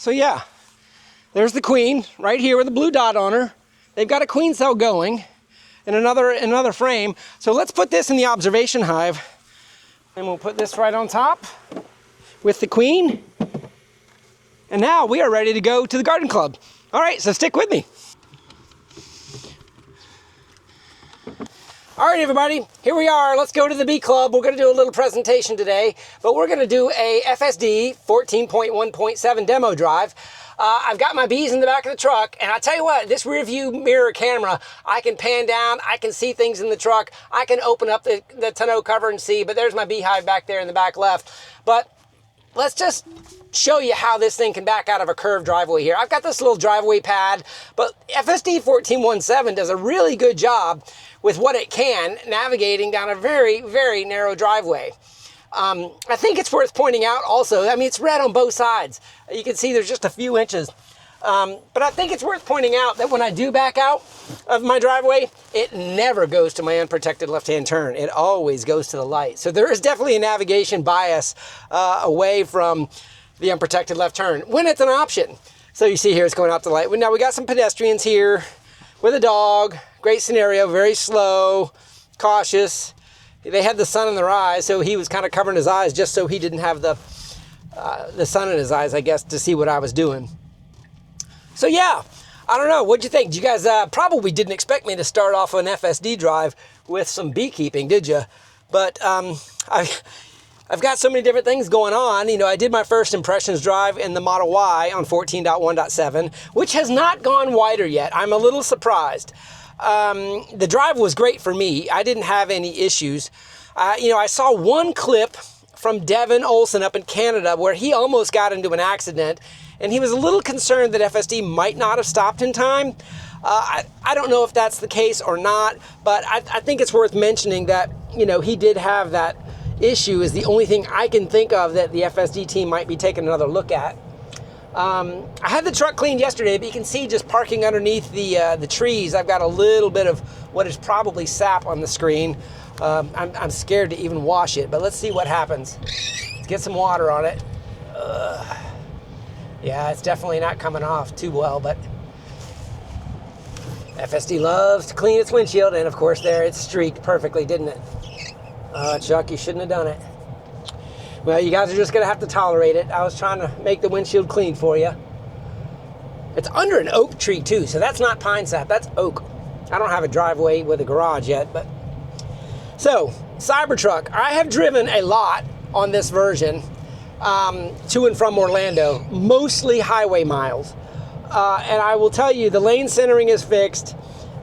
So yeah, there's the queen right here with the blue dot on her. They've got a queen cell going in another frame. So let's put this in the observation hive, and we'll put this right on top with the queen. And now we are ready to go to the garden club. All right, so stick with me. All right, everybody, here we are. Let's go to the bee club. We're going to do a little presentation today, but we're going to do a FSD 14.1.7 demo drive. I've got my bees in the back of the truck, and I tell you what, this rear view mirror camera, I can pan down, I can see things in the truck, I can open up the tonneau cover and see, but there's my beehive back there in the back left. But let's just show you how this thing can back out of a curved driveway here. I've got this little driveway pad, but FSD 14.1.7 does a really good job with what it can navigating down a very, very narrow driveway. I think it's worth pointing out also, I mean, it's red on both sides. You can see there's just a few inches. But I think it's worth pointing out that when I do back out of my driveway, it never goes to my unprotected left-hand turn. It always goes to the light. So there is definitely a navigation bias away from the unprotected left turn when it's an option. So you see here it's going out to the light. Now we got some pedestrians here with a dog. Great scenario, very slow, cautious. They had the sun in their eyes, so he was kind of covering his eyes just so he didn't have the sun in his eyes, I guess, to see what I was doing. So yeah, I don't know. What'd you think? You guys probably didn't expect me to start off an FSD drive with some beekeeping, did you? But I've got so many different things going on. You know, I did my first impressions drive in the Model Y on 14.1.7, which has not gone wider yet. I'm a little surprised. The drive was great for me. I didn't have any issues. You know, I saw one clip from Devin Olson up in Canada where he almost got into an accident, and he was a little concerned that FSD might not have stopped in time. I don't know if that's the case or not, but I think it's worth mentioning that, you know, he did have that issue is the only thing I can think of that the FSD team might be taking another look at. I had the truck cleaned yesterday, but you can see just parking underneath the trees, I've got a little bit of what is probably sap on the screen. I'm scared to even wash it, but let's see what happens. Let's get some water on it. Yeah, it's definitely not coming off too well, but FSD loves to clean its windshield, and of course there it's streaked perfectly, didn't it? Chuck, you shouldn't have done it. Well, you guys are just going to have to tolerate it. I was trying to make the windshield clean for you. It's under an oak tree, too, so that's not pine sap. That's oak. I don't have a driveway with a garage yet, but... So, Cybertruck. I have driven a lot on this version to and from Orlando, mostly highway miles. And I will tell you, the lane centering is fixed.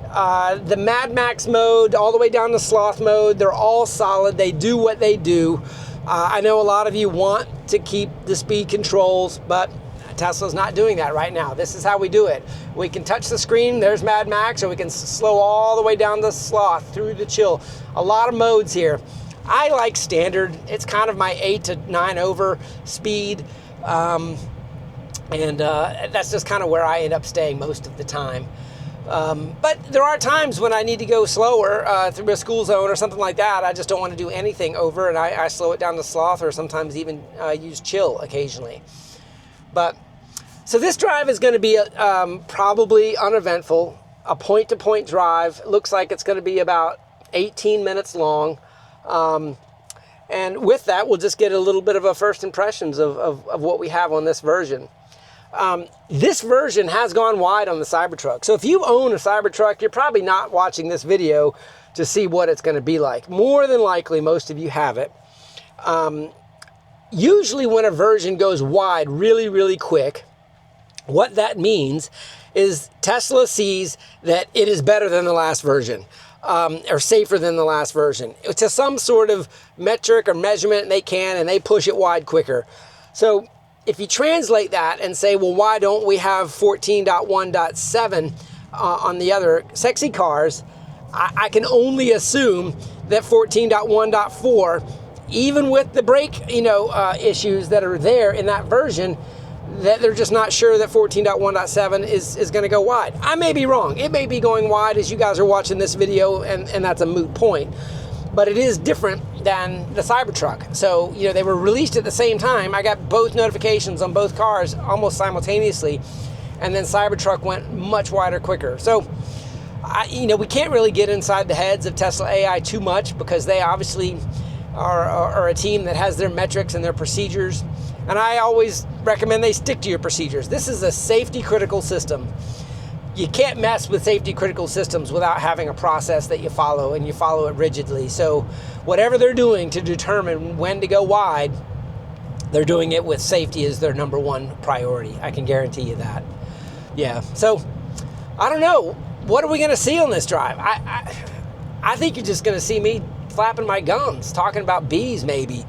The Mad Max mode, all the way down to Sloth mode, they're all solid. They do what they do. I know a lot of you want to keep the speed controls, but Tesla's not doing that right now. This is how we do it. We can touch the screen, there's Mad Max, or we can slow all the way down to Sloth through to chill. A lot of modes here. I like standard. It's kind of my 8 to 9 over speed. And that's just kind of where I end up staying most of the time. But there are times when I need to go slower through a school zone or something like that. I just don't want to do anything over, and I slow it down to Sloth, or sometimes even use chill occasionally. But so this drive is going to be probably uneventful, a point-to-point drive. It looks like it's going to be about 18 minutes long. And with that, we'll just get a little bit of a first impressions of what we have on this version. This version has gone wide on the Cybertruck. So if you own a Cybertruck, you're probably not watching this video to see what it's going to be like. More than likely, most of you have it. Usually when a version goes wide really, really quick, what that means is Tesla sees that it is better than the last version, or safer than the last version. To some sort of metric or measurement they can, and they push it wide quicker. So if you translate that and say, well, why don't we have 14.1.7 on the other sexy cars, I can only assume that 14.1.4, even with the brake, issues that are there in that version, that they're just not sure that 14.1.7 is going to go wide. I may be wrong. It may be going wide as you guys are watching this video, and that's a moot point. but it is different than the Cybertruck. So, you know, they were released at the same time. I got both notifications on both cars almost simultaneously, and then Cybertruck went much wider, quicker. So, you know, we can't really get inside the heads of Tesla AI too much, because they obviously are a team that has their metrics and their procedures. And I always recommend they stick to your procedures. This is a safety critical system. You can't mess with safety critical systems without having a process that you follow, and you follow it rigidly. So whatever they're doing to determine when to go wide, they're doing it with safety as their number one priority. I can guarantee you that. Yeah, so I don't know. What are we going to see on this drive? I think you're just going to see me flapping my gums, talking about bees maybe.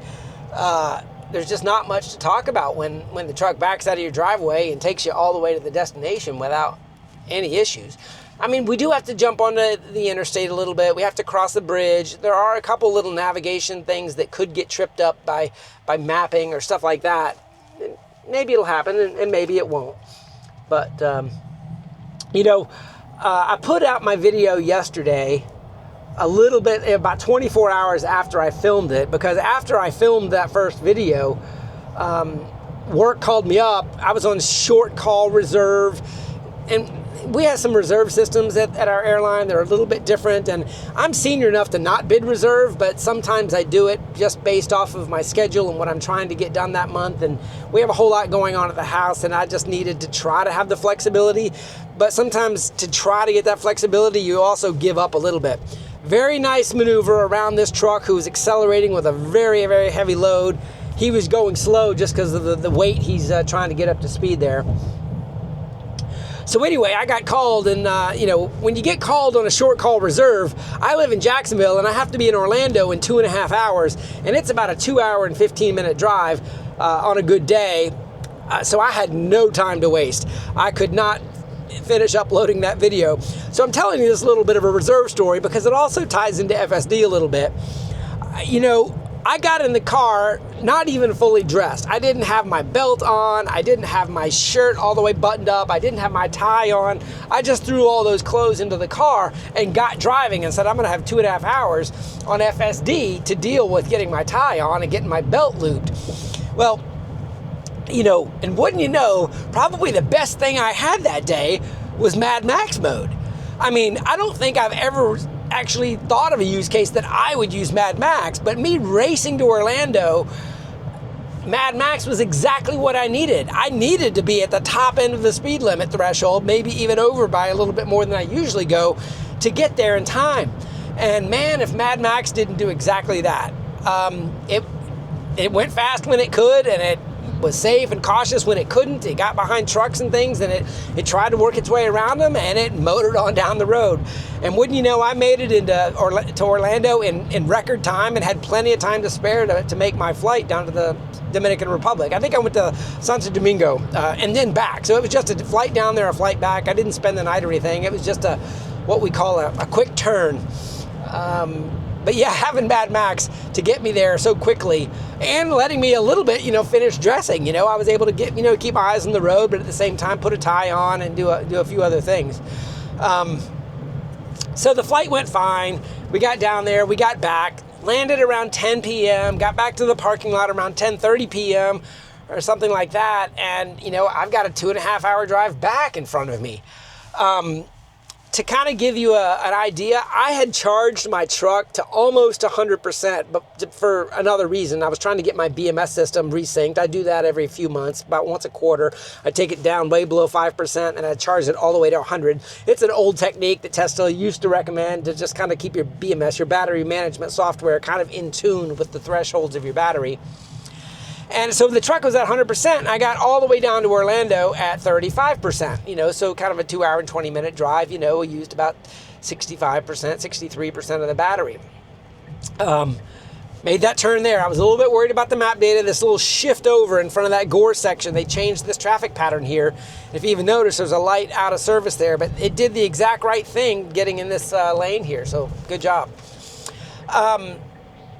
There's just not much to talk about when the truck backs out of your driveway and takes you all the way to the destination without any issues. I mean, we do have to jump onto the interstate a little bit. We have to cross the bridge. There are a couple little navigation things that could get tripped up by mapping or stuff like that. Maybe it'll happen, and maybe it won't. But, you know, I put out my video yesterday a little bit, about 24 hours after I filmed it, because after I filmed that first video, work called me up. I was on short call reserve, and we have some reserve systems at our airline. They're a little bit different, and I'm senior enough to not bid reserve, but sometimes I do it just based off of my schedule and what I'm trying to get done that month. And we have a whole lot going on at the house, and I just needed to try to have the flexibility. But sometimes to try to get that flexibility, you also give up a little bit. Very nice maneuver around this truck who was accelerating with a very, very heavy load. He was going slow just because of the weight he's trying to get up to speed there. So anyway, I got called, and you know, when you get called on a short call reserve, I live in Jacksonville, and I have to be in Orlando in 2.5 hours, and it's about a 2-hour and 15-minute drive on a good day. So I had no time to waste. I could not finish uploading that video. So I'm telling you this little bit of a reserve story because it also ties into FSD a little bit. You know, I got in the car not even fully dressed. I didn't have my belt on. I didn't have my shirt all the way buttoned up. I didn't have my tie on. I just threw all those clothes into the car and got driving and said, I'm going to have 2.5 hours on FSD to deal with getting my tie on and getting my belt looped. Well, you know, and wouldn't you know, probably the best thing I had that day was Mad Max mode. I mean, I don't think I've ever actually thought of a use case that I would use Mad Max, but me racing to Orlando, Mad Max was exactly what I needed. I needed to be at the top end of the speed limit threshold, maybe even over by a little bit more than I usually go, to get there in time. And man, if Mad Max didn't do exactly that. It went fast when it could, and it was safe and cautious when it couldn't. It got behind trucks and things, and it tried to work its way around them, and it motored on down the road. And wouldn't you know, I made it to Orlando in record time and had plenty of time to spare to make my flight down to the Dominican Republic. I think I went to Santo Domingo and then back. So it was just a flight down there, a flight back. I didn't spend the night or anything. It was just what we call a quick turn. But yeah, having Mad Max to get me there so quickly and letting me a little bit, you know, finish dressing. You know, I was able to get, you know, keep my eyes on the road, but at the same time put a tie on and do a few other things. So the flight went fine. We got down there, we got back, landed around 10 p.m., got back to the parking lot around 10:30 p.m. or something like that. And, you know, I've got a 2.5 hour drive back in front of me. To kind of give you an idea, I had charged my truck to almost 100%, but for another reason. I was trying to get my BMS system resynced. I do that every few months, about once a quarter. I take it down way below 5%, and I charge it all the way to 100. It's an old technique that Tesla used to recommend to just kind of keep your BMS, your battery management software, kind of in tune with the thresholds of your battery. And so the truck was at 100%, and I got all the way down to Orlando at 35%, you know, so kind of a 2-hour and 20-minute drive. You know, we used about 65%, 63% of the battery. Made that turn there. I was a little bit worried about the map data, this little shift over in front of that Gore section. They changed this traffic pattern here. If you even notice, there's a light out of service there, but it did the exact right thing getting in this lane here, so good job.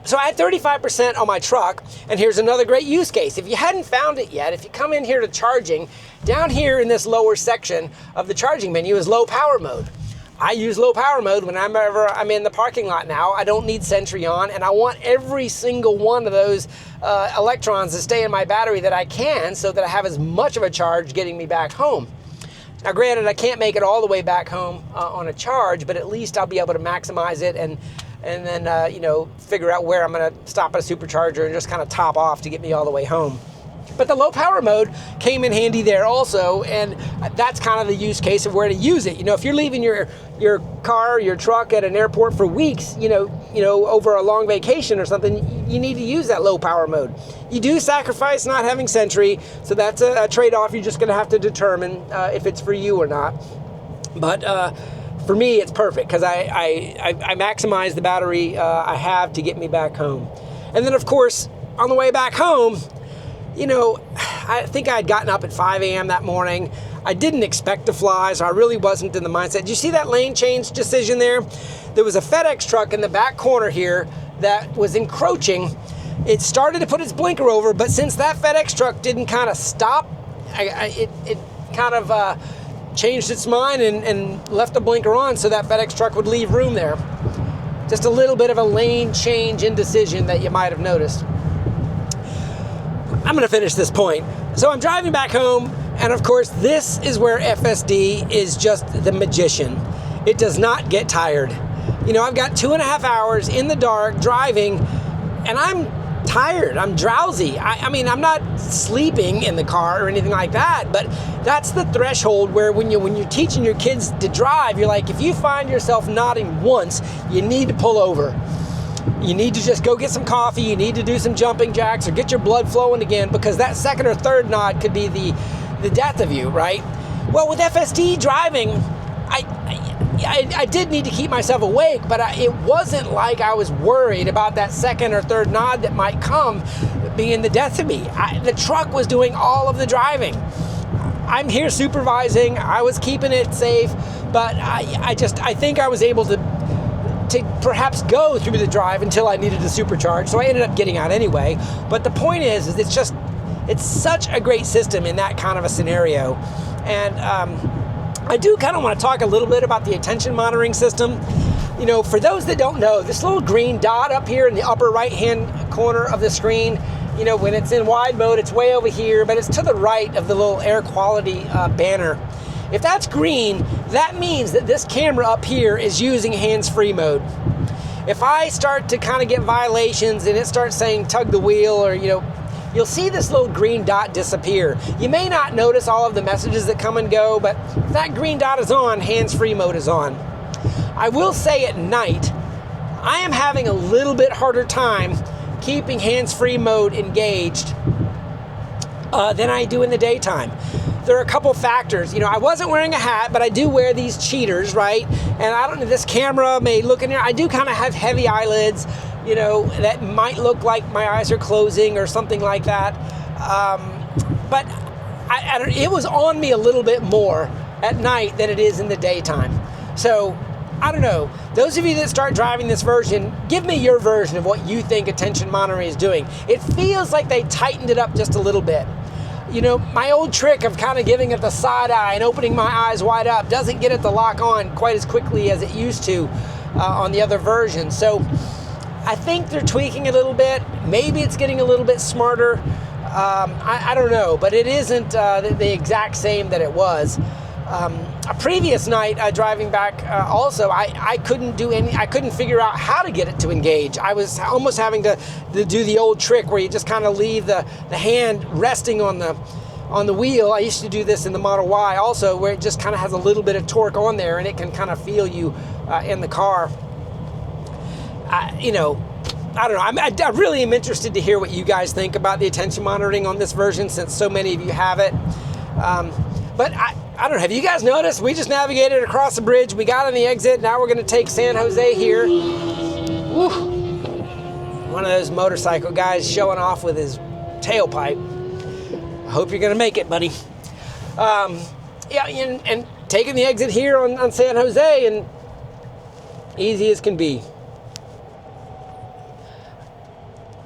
So I had 35% on my truck, and here's another great use case. If you hadn't found it yet, if you come in here to charging, down here in this lower section of the charging menu is low power mode. I use low power mode whenever I'm in the parking lot now. I don't need Sentry on, and I want every single one of those electrons to stay in my battery that I can, so that I have as much of a charge getting me back home. Now granted, I can't make it all the way back home on a charge, but at least I'll be able to maximize it and then you know, figure out where I'm going to stop at a supercharger and just kind of top off to get me all the way home. But the low power mode came in handy there also, and that's kind of the use case of where to use it. You know, if you're leaving your car, your truck at an airport for weeks, you know, over a long vacation or something, you need to use that low power mode. You do sacrifice not having Sentry, so that's a trade-off you're just going to have to determine if it's for you or not. But for me, it's perfect because I maximize the battery I have to get me back home. And then, of course, on the way back home, you know, I think I had gotten up at 5 a.m. that morning. I didn't expect to fly, so I really wasn't in the mindset. Did you see that lane change decision there? There was a FedEx truck in the back corner here that was encroaching. It started to put its blinker over, but since that FedEx truck didn't kind of stop, it kind of changed its mind and left the blinker on so that FedEx truck would leave room there. Just a little bit of a lane change indecision that you might have noticed. I'm going to finish this point. So I'm driving back home, and of course, this is where FSD is just the magician. It does not get tired. You know, I've got 2.5 hours in the dark driving, and I'm tired. I'm drowsy. I mean, I'm not sleeping in the car or anything like that, but that's the threshold where when you're teaching your kids to drive, you're like, if you find yourself nodding once, you need to pull over. You need to just go get some coffee, you need to do some jumping jacks or get your blood flowing again, because that second or third nod could be the death of you, right? Well, with FSD driving, I did need to keep myself awake, but it wasn't like I was worried about that second or third nod that might come being the death of me. The truck was doing all of the driving. I'm here supervising, I was keeping it safe, but I think I was able to perhaps go through the drive until I needed to supercharge, so I ended up getting out anyway. But the point is it's such a great system in that kind of a scenario. And I do kind of want to talk a little bit about the attention monitoring system. You know, for those that don't know, this little green dot up here in the upper right-hand corner of the screen, you know, when it's in wide mode, it's way over here, but it's to the right of the little air quality banner. If that's green, that means that this camera up here is using hands-free mode. If I start to kind of get violations and it starts saying tug the wheel, or, you know, you'll see this little green dot disappear. You may not notice all of the messages that come and go, but if that green dot is on, hands-free mode is on. I will say at night, I am having a little bit harder time keeping hands-free mode engaged than I do in the daytime. There are a couple factors. You know, I wasn't wearing a hat, but I do wear these cheaters, right? And I don't know, this camera may look in here. I do kind of have heavy eyelids, you know, that might look like my eyes are closing or something like that. But it was on me a little bit more at night than it is in the daytime. So, I don't know. Those of you that start driving this version, give me your version of what you think attention monitoring is doing. It feels like they tightened it up just a little bit. You know, my old trick of kind of giving it the side eye and opening my eyes wide up doesn't get it to lock on quite as quickly as it used to on the other version. So I think they're tweaking a little bit. Maybe it's getting a little bit smarter. I don't know, but it isn't the exact same that it was. A previous night driving back also, I couldn't figure out how to get it to engage. I was almost having to do the old trick where you just kind of leave the hand resting on the wheel. I used to do this in the Model Y also, where it just kind of has a little bit of torque on there and it can kind of feel you in the car. You know, I don't know. I really am interested to hear what you guys think about the attention monitoring on this version, since so many of you have it. But I don't know, have you guys noticed? We just navigated across the bridge, we got on the exit, now we're gonna take San Jose here. Woo. One of those motorcycle guys showing off with his tailpipe. I hope you're gonna make it, buddy. Yeah, and taking the exit here on San Jose, and easy as can be.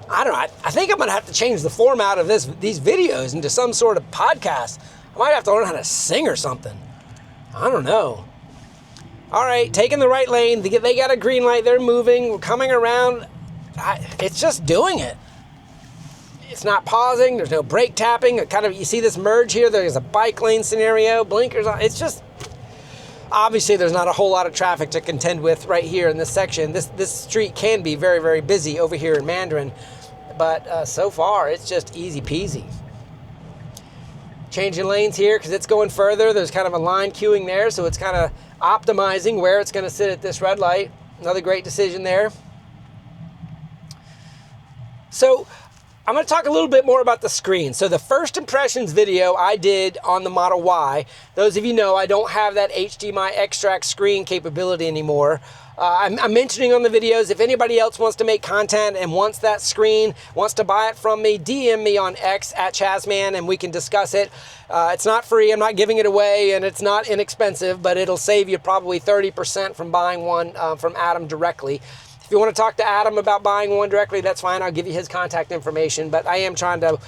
I don't know, I think I'm gonna have to change the format of these videos into some sort of podcast. I might have to learn how to sing or something. I don't know. All right, taking the right lane. They got a green light. They're moving. We're coming around. It's just doing it. It's not pausing. There's no brake tapping. You see this merge here. There's a bike lane scenario. Blinkers on. It's just, obviously there's not a whole lot of traffic to contend with right here in this section. This street can be very, very busy over here in Mandarin, but so far it's just easy peasy. Changing lanes here because it's going further. There's kind of a line queuing there, so it's kind of optimizing where it's going to sit at this red light. Another great decision there. So I'm going to talk a little bit more about the screen. So the first impressions video I did on the Model Y, those of you know I don't have that HDMI extract screen capability anymore. I'm mentioning on the videos, if anybody else wants to make content and wants that screen, wants to buy it from me, DM me on X at Chazman and we can discuss it. It's not free, I'm not giving it away, and it's not inexpensive, but it'll save you probably 30% from buying one from Adam directly. If you want to talk to Adam about buying one directly, that's fine. I'll give you his contact information, but I am trying to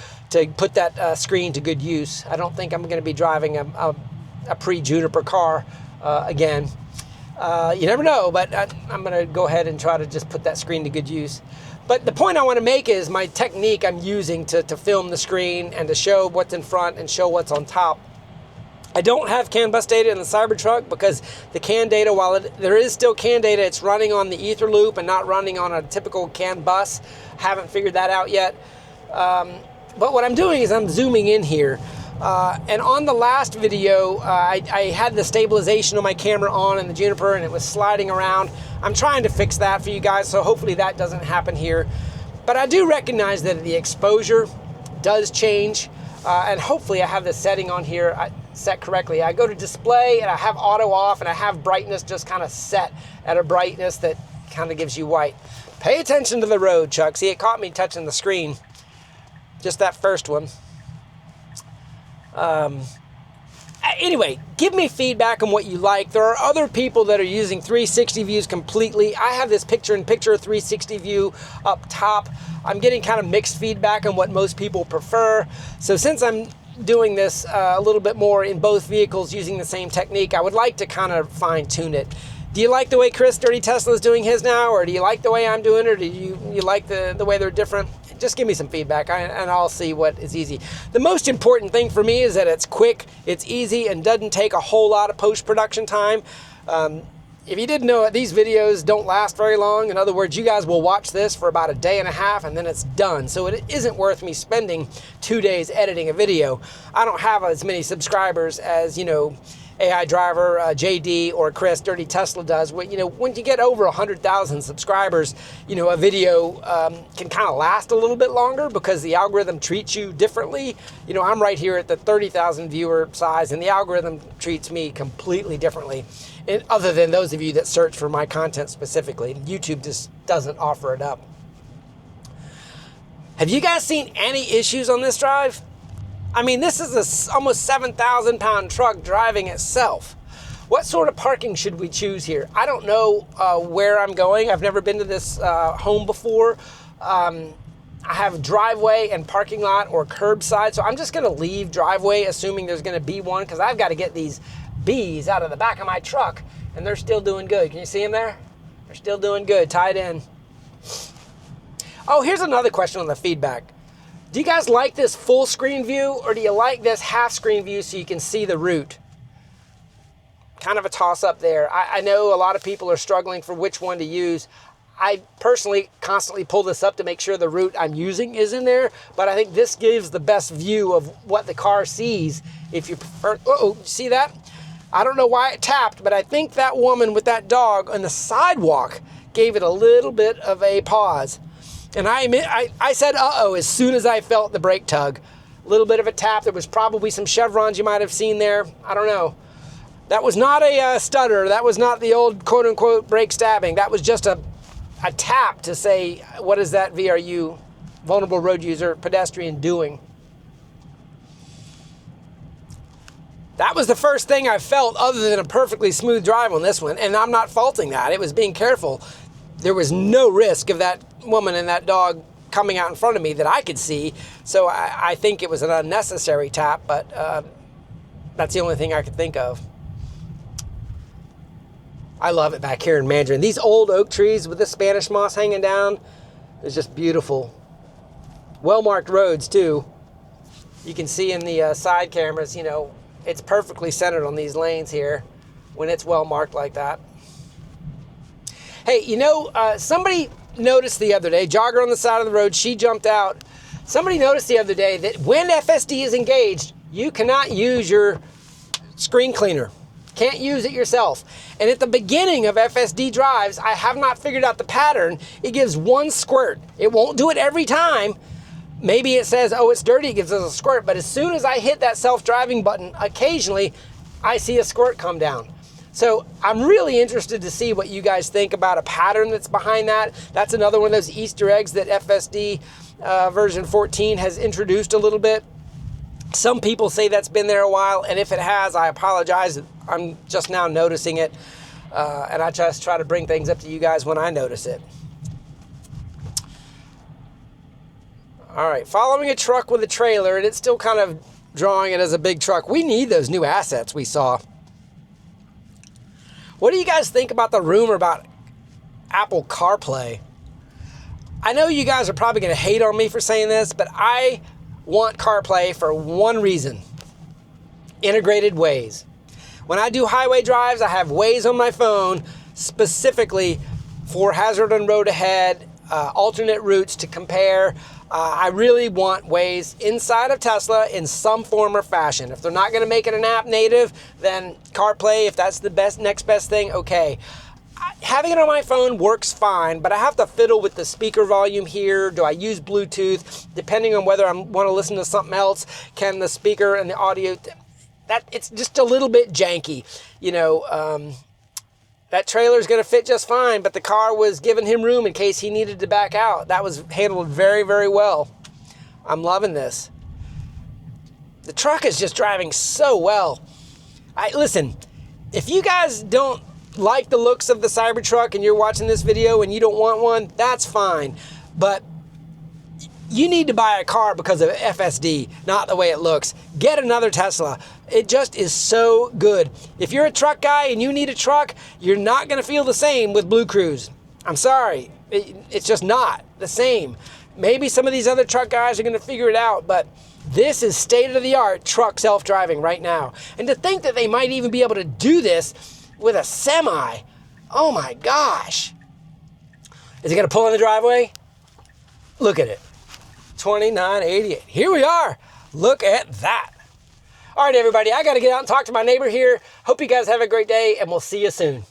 put that screen to good use. I don't think I'm going to be driving a pre-Juniper car again. You never know, but I'm going to go ahead and try to just put that screen to good use. But the point I want to make is my technique I'm using to film the screen and to show what's in front and show what's on top. I don't have CAN bus data in the Cybertruck because the CAN data, while there is still CAN data, it's running on the ether loop and not running on a typical CAN bus. Haven't figured that out yet. But what I'm doing is I'm zooming in here. And on the last video, I had the stabilization of my camera on in the Juniper and it was sliding around. I'm trying to fix that for you guys, so hopefully that doesn't happen here. But I do recognize that the exposure does change, and hopefully I have the setting on here set correctly. I go to display and I have auto off and I have brightness just kind of set at a brightness that kind of gives you white. Pay attention to the road, Chuck. See, it caught me touching the screen. Just that first one. Anyway, give me feedback on what you like. There are other people that are using 360 views completely. I have this picture-in-picture 360 view up top. I'm getting kind of mixed feedback on what most people prefer. So since I'm doing this a little bit more in both vehicles using the same technique, I would like to kind of fine-tune it. Do you like the way Chris Dirty Tesla is doing his now, or do you like the way I'm doing it, or do you like the way they're different? Just give me some feedback and I'll see what is easy. The most important thing for me is that it's quick, it's easy, and doesn't take a whole lot of post-production time. If you didn't know it, these videos don't last very long. In other words, you guys will watch this for about a day and a half and then it's done. So it isn't worth me spending 2 days editing a video. I don't have as many subscribers as, AI Driver, JD, or Chris Dirty Tesla does. When you get over 100,000 subscribers, a video can kind of last a little bit longer because the algorithm treats you differently. I'm right here at the 30,000 viewer size, and the algorithm treats me completely differently. And other than those of you that search for my content specifically, YouTube just doesn't offer it up. Have you guys seen any issues on this drive? I mean, this is almost 7,000 pound truck driving itself. What sort of parking should we choose here? I don't know where I'm going. I've never been to this home before. I have driveway and parking lot or curbside, so I'm just gonna leave driveway assuming there's gonna be one, because I've got to get these bees out of the back of my truck, and they're still doing good. Can you see them there? They're still doing good, tied in. Oh, here's another question on the feedback. Do you guys like this full screen view, or do you like this half screen view so you can see the route? Kind of a toss up there. I know a lot of people are struggling for which one to use. I personally constantly pull this up to make sure the route I'm using is in there, but I think this gives the best view of what the car sees if you prefer. Uh-oh, see that? I don't know why it tapped, but I think that woman with that dog on the sidewalk gave it a little bit of a pause. And I said, uh-oh, as soon as I felt the brake tug. A little bit of a tap. There was probably some chevrons you might have seen there. I don't know. That was not a stutter. That was not the old quote-unquote brake stabbing. That was just a tap to say, what is that VRU, vulnerable road user, pedestrian, doing? That was the first thing I felt other than a perfectly smooth drive on this one, and I'm not faulting that. It was being careful. There was no risk of that woman and that dog coming out in front of me that I could see, so I think it was an unnecessary tap, but that's the only thing I could think of. I love it back here in Mandarin. These old oak trees with the Spanish moss hanging down is just beautiful. Well-marked roads too. You can see in the side cameras, you know, it's perfectly centered on these lanes here when it's well-marked like that. Hey, you know, somebody noticed the other day, jogger on the side of the road, she jumped out. Somebody noticed the other day that when FSD is engaged, you cannot use your screen cleaner. Can't use it yourself. And at the beginning of FSD drives, I have not figured out the pattern. It gives one squirt. It won't do it every time. Maybe it says, oh, it's dirty, it gives us a squirt. But as soon as I hit that self-driving button, occasionally I see a squirt come down. So I'm really interested to see what you guys think about a pattern that's behind that. That's another one of those Easter eggs that FSD version 14 has introduced a little bit. Some people say that's been there a while, and if it has, I apologize. I'm just now noticing it, and I just try to bring things up to you guys when I notice it. All right, following a truck with a trailer, and it's still kind of drawing it as a big truck. We need those new assets we saw. What do you guys think about the rumor about Apple CarPlay? I know you guys are probably going to hate on me for saying this, but I want CarPlay for one reason: integrated Waze. When I do highway drives, I have Waze on my phone specifically for hazard on road ahead, alternate routes to compare. I really want Waze inside of Tesla in some form or fashion. If they're not going to make it an app native, then CarPlay, if that's the next best thing, okay. Having it on my phone works fine, but I have to fiddle with the speaker volume here. Do I use Bluetooth? Depending on whether I want to listen to something else, can the speaker and the audio, it's just a little bit janky. You know, that trailer's going to fit just fine, but the car was giving him room in case he needed to back out. That was handled very, very well. I'm loving this. The truck is just driving so well. Listen, if you guys don't like the looks of the Cybertruck and you're watching this video and you don't want one, that's fine. But you need to buy a car because of FSD, not the way it looks. Get another Tesla. It just is so good. If you're a truck guy and you need a truck, you're not going to feel the same with Blue Cruise. I'm sorry. It's just not the same. Maybe some of these other truck guys are going to figure it out, but this is state-of-the-art truck self-driving right now. And to think that they might even be able to do this with a semi. Oh my gosh. Is it going to pull in the driveway? Look at it. 2988. Here we are. Look at that. All right, everybody, I got to get out and talk to my neighbor here. Hope you guys have a great day, and we'll see you soon.